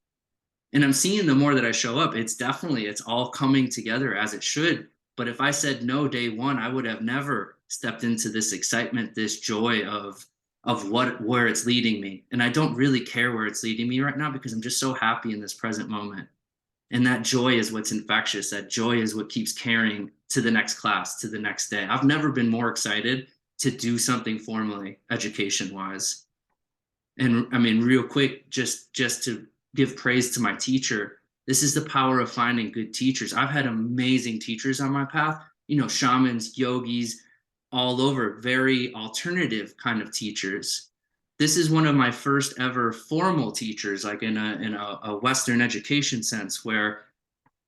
And I'm seeing the more that I show up, it's all coming together as it should. But if I said no day one, I would have never stepped into this excitement, this joy of where it's leading me. And I don't really care where it's leading me right now, because I'm just so happy in this present moment. And that joy is what's infectious. That joy is what keeps carrying to the next class, to the next day. I've never been more excited to do something formally, education wise. And I mean, real quick, just to give praise to my teacher, this is the power of finding good teachers. I've had amazing teachers on my path, shamans, yogis, all over, very alternative kind of teachers. This is one of my first ever formal teachers, like in a Western education sense, where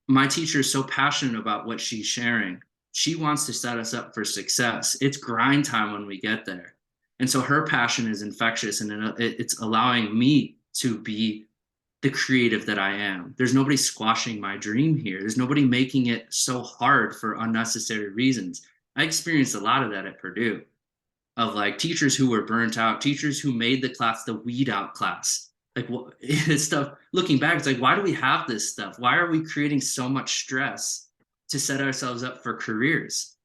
my teacher is so passionate about what she's sharing. She wants to set us up for success. It's grind time when we get there. And so her passion is infectious, and it's allowing me to be the creative that I am. There's nobody squashing my dream here. There's nobody making it so hard for unnecessary reasons. I experienced a lot of that at Purdue, of like teachers who were burnt out, teachers who made the class the weed out class. Like it's stuff, looking back, it's like, why do we have this stuff? Why are we creating so much stress to set ourselves up for careers?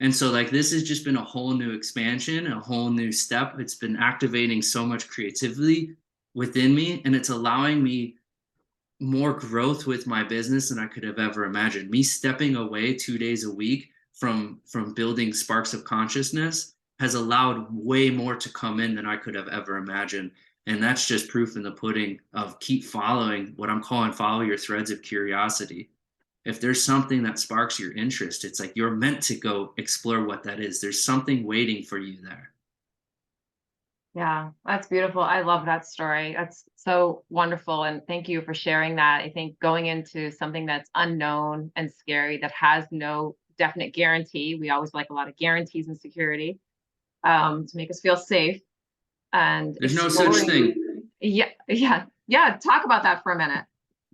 And so like this has just been a whole new expansion, a whole new step. It's been activating so much creativity within me, and it's allowing me more growth with my business than I could have ever imagined. Me stepping away 2 days a week from building sparks of consciousness has allowed way more to come in than I could have ever imagined. And that's just proof in the pudding of keep following what I'm calling follow your threads of curiosity. If there's something that sparks your interest, it's like you're meant to go explore what that is. There's something waiting for you there. Yeah, that's beautiful. I love that story. That's so wonderful. And thank you for sharing that. I think going into something that's unknown and scary, that has no definite guarantee, we always like a lot of guarantees and security, to make us feel safe, and There's no such thing. Yeah, yeah, yeah. Talk about that for a minute.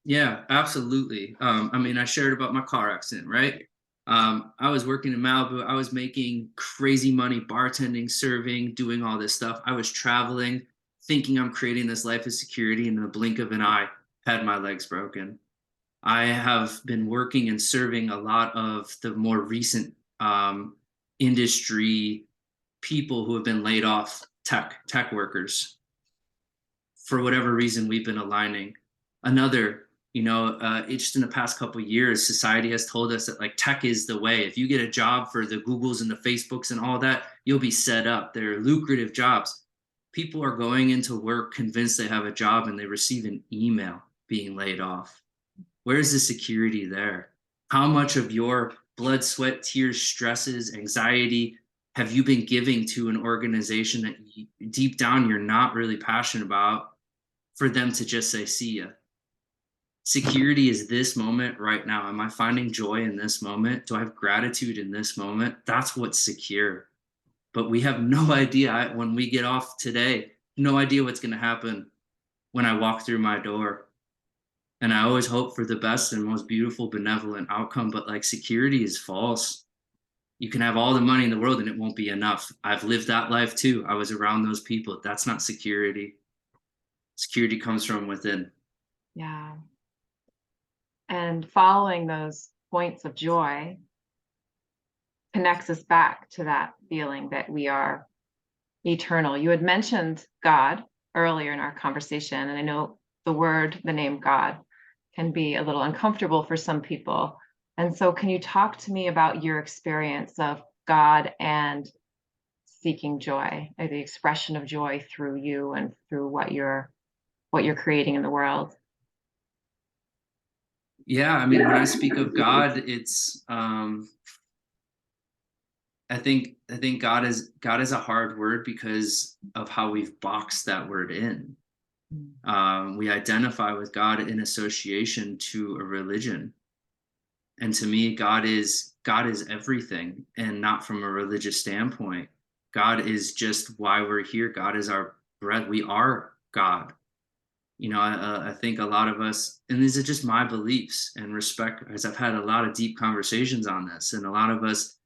Yeah, absolutely. I mean, I shared about my car accident, right? I was working in Malibu. I was making crazy money, bartending, serving, doing all this stuff. I was traveling, thinking I'm creating this life of security, and in the blink of an eye, had my legs broken. I have been working and serving a lot of the more recent industry people who have been laid off, tech workers. For whatever reason, we've been aligning. Another, it's just in the past couple of years, society has told us that like tech is the way. If you get a job for the Googles and the Facebooks and all that, you'll be set up. They're lucrative jobs. People are going into work convinced they have a job, and they receive an email being laid off. Where's the security there? How much of your blood, sweat, tears, stresses, anxiety have you been giving to an organization that deep down you're not really passionate about, for them to just say, see ya? Security is this moment right now. Am I finding joy in this moment? Do I have gratitude in this moment? That's what's secure. But we have no idea when we get off today no idea what's going to happen when I walk through my door. And I always hope for the best and most beautiful, benevolent outcome. But like security is false. You can have all the money in the world and it won't be enough. I've lived that life too. I was around those people. That's not security. Security comes from within. Yeah. And following those points of joy connects us back to that feeling that we are eternal. You had mentioned God earlier in our conversation, and I know the name God can be a little uncomfortable for some people. And so can you talk to me about your experience of God and seeking joy, or the expression of joy through you and through what you're creating in the world? Yeah, I mean, when I speak of God, it's I think God is a hard word because of how we've boxed that word in. Mm. We identify with God in association to a religion, and to me, God is everything, and not from a religious standpoint. God is just why we're here. God is our bread. We are God. I think a lot of us, and these are just my beliefs and respect, as I've had a lot of deep conversations on this, and a lot of us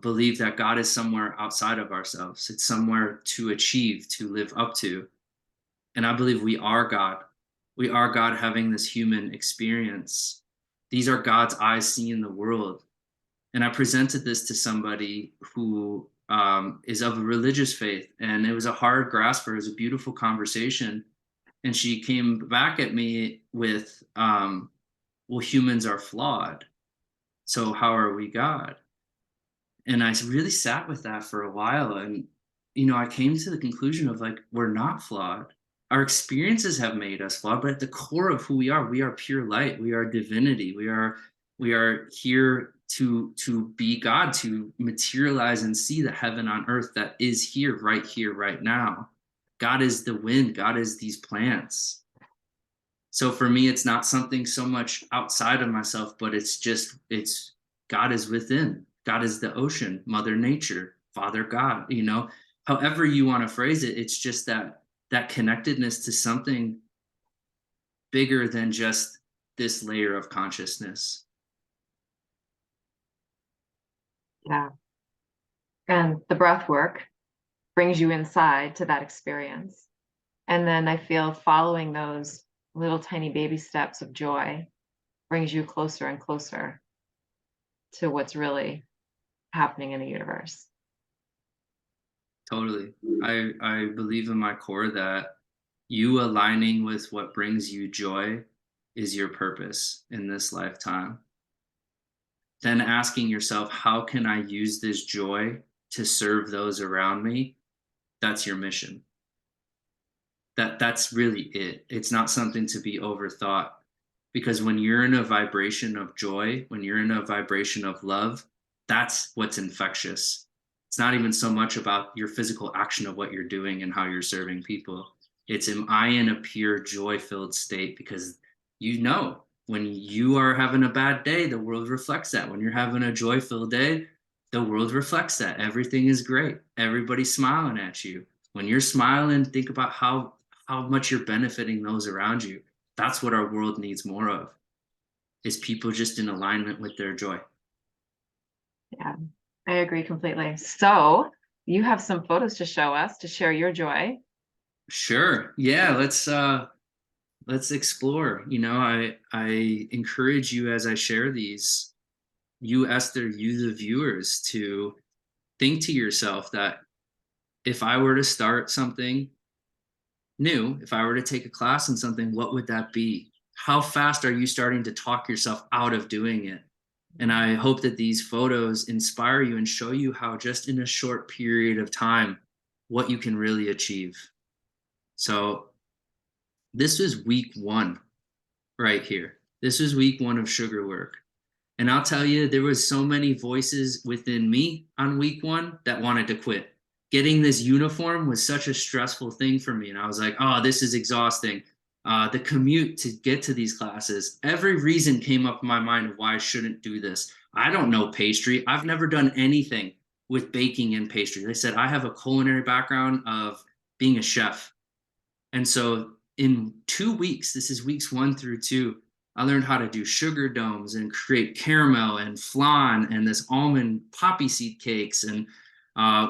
believe that God is somewhere outside of ourselves. It's somewhere to achieve, to live up to. And I believe we are God. We are God having this human experience. These are God's eyes seeing the world. And I presented this to somebody who is of a religious faith, and it was a hard grasp for her. It was a beautiful conversation. And she came back at me with, well, humans are flawed. So how are we God? And I really sat with that for a while. And, I came to the conclusion of like, we're not flawed. Our experiences have made us flawed, but at the core of who we are pure light. We are divinity. We are here to be God, to materialize and see the heaven on earth that is here, right now. God is the wind. God is these plants. So for me, it's not something so much outside of myself, but it's God is within. God is the ocean, Mother Nature, Father God, however you want to phrase it. It's just that connectedness to something bigger than just this layer of consciousness. Yeah. And the breath work brings you inside to that experience. And then I feel following those little tiny baby steps of joy brings you closer and closer to what's really happening in the universe. Totally. I believe in my core that you aligning with what brings you joy is your purpose in this lifetime. Then asking yourself, how can I use this joy to serve those around me? That's your mission. That's really it. It's not something to be overthought, because when you're in a vibration of joy, when you're in a vibration of love, that's what's infectious. It's not even so much about your physical action of what you're doing and how you're serving people. It's, am I in a pure joy filled state? Because when you are having a bad day, the world reflects that. When you're having a joy filled day, the world reflects that. Everything is great. Everybody's smiling at you. When you're smiling, think about how much you're benefiting those around you. That's what our world needs more of, is people just in alignment with their joy. Yeah, I agree completely. So you have some photos to show us to share your joy. Sure. Yeah, let's explore. I encourage you, as I share these, you, Esther, you, the viewers, to think to yourself that if I were to start something new, if I were to take a class in something, what would that be? How fast are you starting to talk yourself out of doing it? And I hope that these photos inspire you and show you how just in a short period of time, what you can really achieve. So this was week 1 right here. This was week 1 of sugar work. And I'll tell you, there was so many voices within me on week 1 that wanted to quit. Getting this uniform was such a stressful thing for me. And I was like, oh, this is exhausting. The commute to get to these classes, every reason came up in my mind of why I shouldn't do this. I don't know pastry. I've never done anything with baking and pastry. They said I have a culinary background of being a chef. And so in 2 weeks, this is weeks 1 through 2, I learned how to do sugar domes and create caramel and flan and this almond poppy seed cakes. And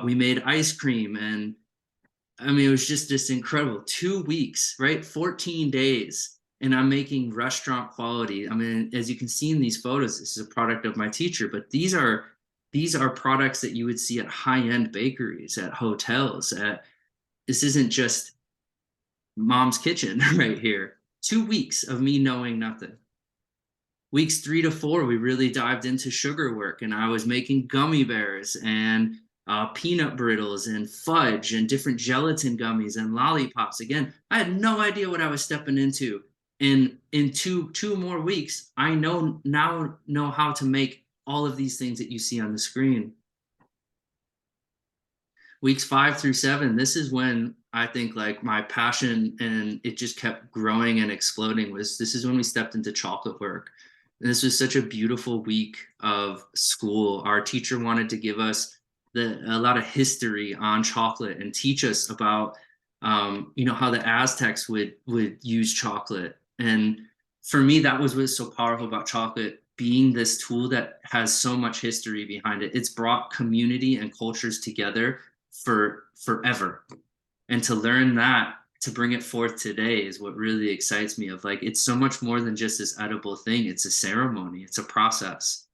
we made ice cream. And I mean, it was just this incredible 2 weeks, right? 14 days. And I'm making restaurant quality. I mean, as you can see in these photos, this is a product of my teacher, but these are products that you would see at high-end bakeries, at hotels, at this isn't just mom's kitchen right here. 2 weeks of me knowing nothing. Weeks 3 to 4, we really dived into sugar work, and I was making gummy bears and peanut brittles and fudge and different gelatin gummies and lollipops. Again, I had no idea what I was stepping into. And in two more weeks, I now know how to make all of these things that you see on the screen. Weeks 5 through 7, this is when I think like my passion and it just kept growing and exploding. This is when we stepped into chocolate work. And this was such a beautiful week of school. Our teacher wanted to give us a lot of history on chocolate and teach us about how the Aztecs would use chocolate. And for me, that was what's so powerful about chocolate being this tool that has so much history behind it. It's brought community and cultures together for forever. And to learn that, to bring it forth today is what really excites me. Of like, it's so much more than just this edible thing. It's a ceremony, it's a process.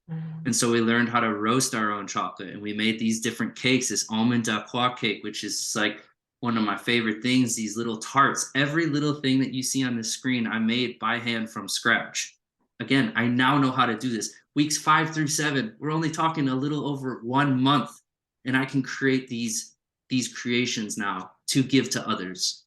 And so we learned how to roast our own chocolate, and we made these different cakes, this almond dacqua cake, which is like one of my favorite things, these little tarts. Every little thing that you see on the screen, I made by hand from scratch. Again, I now know how to do this. Weeks 5 through 7, we're only talking a little over 1 month, and I can create these creations now to give to others.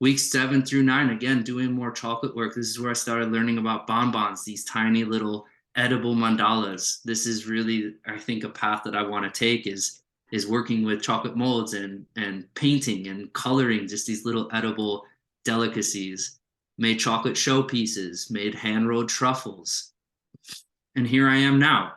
Weeks 7 through 9, again, doing more chocolate work. This is where I started learning about bonbons, these tiny little edible mandalas. This is really, I think, a path that I want to take is working with chocolate molds and painting and coloring just these little edible delicacies. Made chocolate showpieces, made hand-rolled truffles. And here I am now.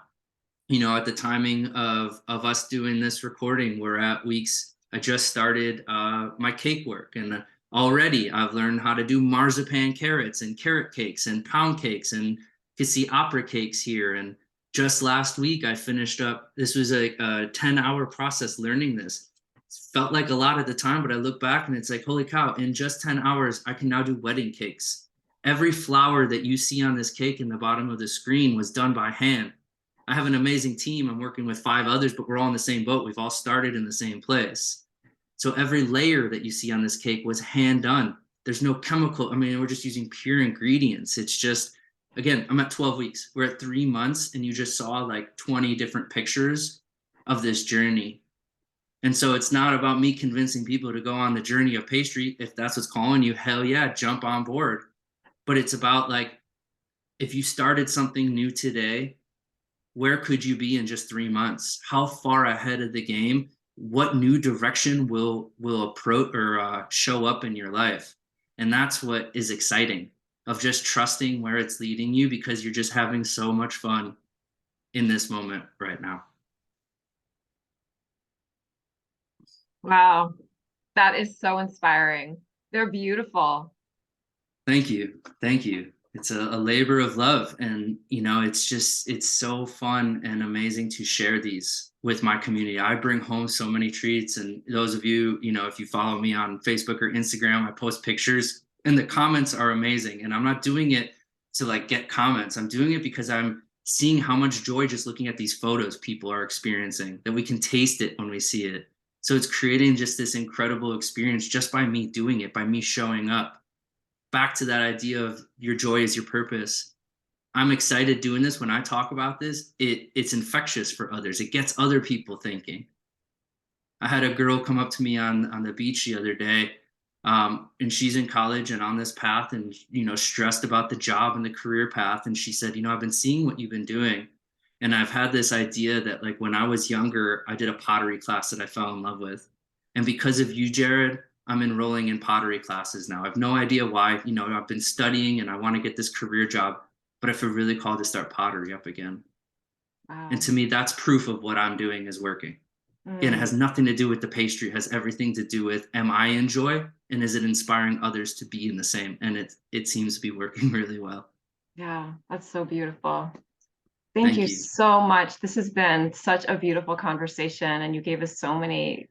At the timing of us doing this recording, we're at weeks, I just started my cake work, and already I've learned how to do marzipan carrots and carrot cakes and pound cakes, and you can see opera cakes here. And just last week I finished up, this was a 10-hour process learning this. It felt like a lot at the time, but I look back and it's like, holy cow, in just 10 hours, I can now do wedding cakes. Every flower that you see on this cake in the bottom of the screen was done by hand. I have an amazing team. I'm working with 5 others, but we're all in the same boat. We've all started in the same place. So every layer that you see on this cake was hand done. There's no chemical. I mean, we're just using pure ingredients. It's just, again, I'm at 12 weeks. We're at 3 months, and you just saw like 20 different pictures of this journey. And so it's not about me convincing people to go on the journey of pastry. If that's what's calling you, hell yeah, jump on board. But it's about like, if you started something new today, where could you be in just 3 months? How far ahead of the game? What new direction will approach or show up in your life? And that's what is exciting, of just trusting where it's leading you, because you're just having so much fun in this moment right now. Wow, that is so inspiring. They're beautiful. Thank you. Thank you. It's a labor of love. And, it's so fun and amazing to share these with my community. I bring home so many treats. And those of you, if you follow me on Facebook or Instagram, I post pictures and the comments are amazing. And I'm not doing it to like get comments. I'm doing it because I'm seeing how much joy just looking at these photos people are experiencing, that we can taste it when we see it. So it's creating just this incredible experience just by me doing it, by me showing up. Back to that idea of your joy is your purpose. I'm excited doing this. When I talk about this, it's infectious for others. It gets other people thinking. I had a girl come up to me on the beach the other day, and she's in college and on this path, and stressed about the job and the career path. And she said, I've been seeing what you've been doing, and I've had this idea that like when I was younger, I did a pottery class that I fell in love with, and because of you, Jared, I'm enrolling in pottery classes now. I have no idea why. I've been studying and I want to get this career job, but I feel really called to start pottery up again. Wow. And to me, that's proof of what I'm doing is working. Again, it Mm, has nothing to do with the pastry. It has everything to do with, am I in joy, and is it inspiring others to be in the same? And it seems to be working really well. yeah, that's so beautiful. Thank Thank you you. so much. This has been such a beautiful conversation, and you gave us so many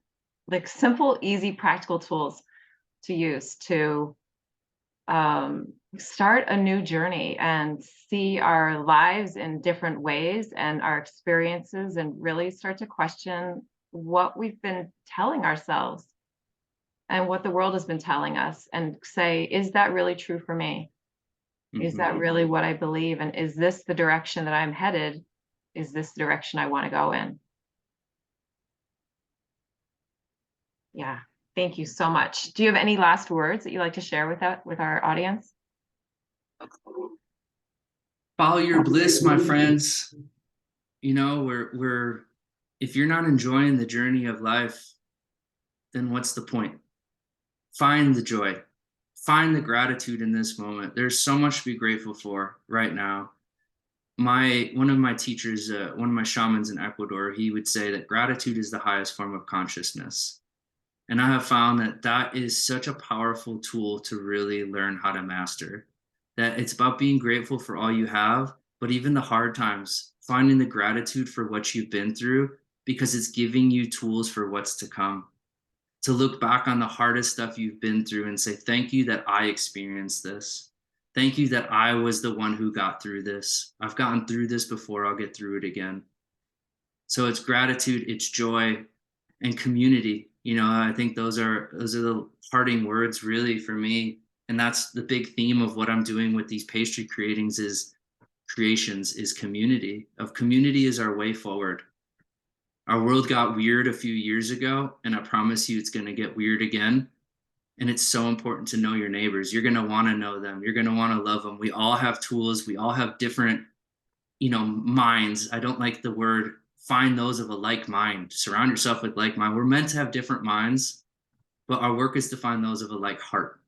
like simple, easy, practical tools to use to start a new journey and see our lives in different ways and our experiences, and really start to question what we've been telling ourselves and what the world has been telling us, and say, is that really true for me? Is that Hmm. really what I believe? And is this the direction that I'm headed? Is this the direction I want to go in? Yeah. Thank you so much. Do you have any last words that you'd like to share with our audience? Follow your bliss, my friends. We're if you're not enjoying the journey of life, then what's the point? Find the joy, find the gratitude in this moment. There's so much to be grateful for right now. My One of my teachers, one of my shamans in Ecuador, he would say that gratitude is the highest form of consciousness. And I have found that that is such a powerful tool to really learn how to master. That it's about being grateful for all you have, but even the hard times, finding the gratitude for what you've been through, because it's giving you tools for what's to come. To look back on the hardest stuff you've been through and say, thank you that I experienced this. Thank you that I was the one who got through this. I've gotten through this before, I'll get through it again. So it's gratitude, it's joy, and community. I think those are the parting words really for me. And that's the big theme of what I'm doing with these pastry creations is community. Of community is our way forward. Our world got weird a few years ago, and I promise you it's going to get weird again. And it's so important to know your neighbors. You're going to want to know them. You're going to want to love them. We all have tools. We all have different, minds. I don't like the word, find those of a like mind. Surround yourself with like mind. We're meant to have different minds, but our work is to find those of a like heart.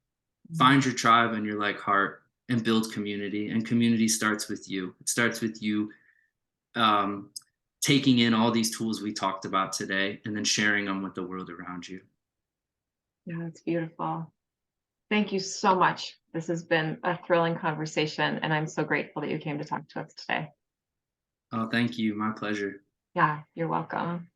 Mm. Find your tribe and your like heart and build community. And community starts with you. It starts with you um, taking in all these tools we talked about today and then sharing them with the world around you. Yeah, that's beautiful. Thank you so much. This has been a thrilling conversation, and I'm so grateful that you came to talk to us today. Oh, thank you. My pleasure. Yeah, you're welcome.